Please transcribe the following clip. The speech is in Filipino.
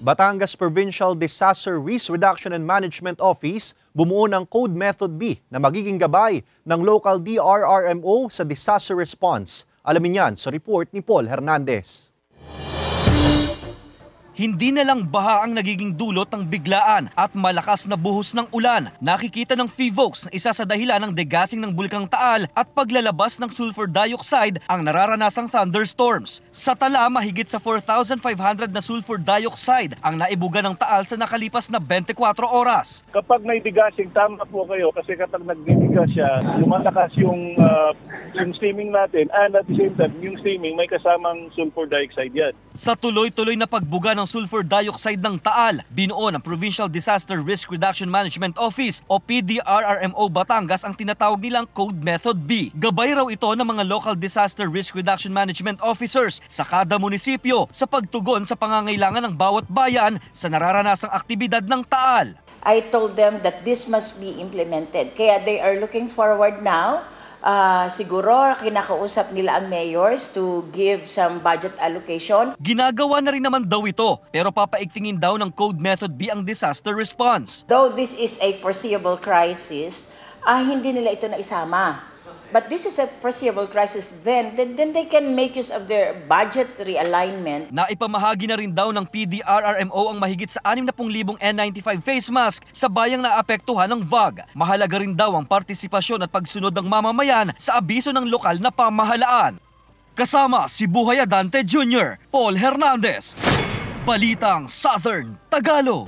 Batangas Provincial Disaster Risk Reduction and Management Office bumuo ng Code Method B na magiging gabay ng local DRRMO sa disaster response. Alamin yan sa report ni Paul Hernandez. Hindi na lang baha ang nagiging dulot ng biglaan at malakas na buhos ng ulan. Nakikita ng PHIVOLCS na isa sa dahilan ng degasing ng Bulkang Taal at paglalabas ng sulfur dioxide ang nararanasang thunderstorms. Sa tala, mahigit sa 4,500 na sulfur dioxide ang naibuga ng Taal sa nakalipas na 24 oras. Kapag may degassing, tama po kayo kasi kapag nagdidigas siya, lumalakas yung steaming natin and at the same time, yung steaming may kasamang sulfur dioxide yan. Sa tuloy-tuloy na pagbuga ng sulfur dioxide ng Taal, binuo ng Provincial Disaster Risk Reduction Management Office o PDRRMO Batangas ang tinatawag nilang Code Method B. Gabay raw ito ng mga local disaster risk reduction management officers sa kada munisipyo sa pagtugon sa pangangailangan ng bawat bayan sa nararanasang aktibidad ng Taal. I told them that this must be implemented. Kaya they are looking forward now. Siguro kinakausap nila ang mayors to give some budget allocation. Ginagawa na rin naman daw ito, pero papaigtingin daw ng Code Method B ang disaster response. Though this is a foreseeable crisis, hindi nila ito naisama. But this is a foreseeable crisis, then they can make use of their budget realignment. Naipamahagi na rin daw ng PDRRMO ang mahigit sa 60,000 N95 face mask sa bayang naapektuhan ng VAG. Mahalaga rin daw ang partisipasyon at pagsunod ng mamamayan sa abiso ng lokal na pamahalaan. Kasama si Buhay Adante Jr., Paul Hernandez, Balitang Southern Tagalog.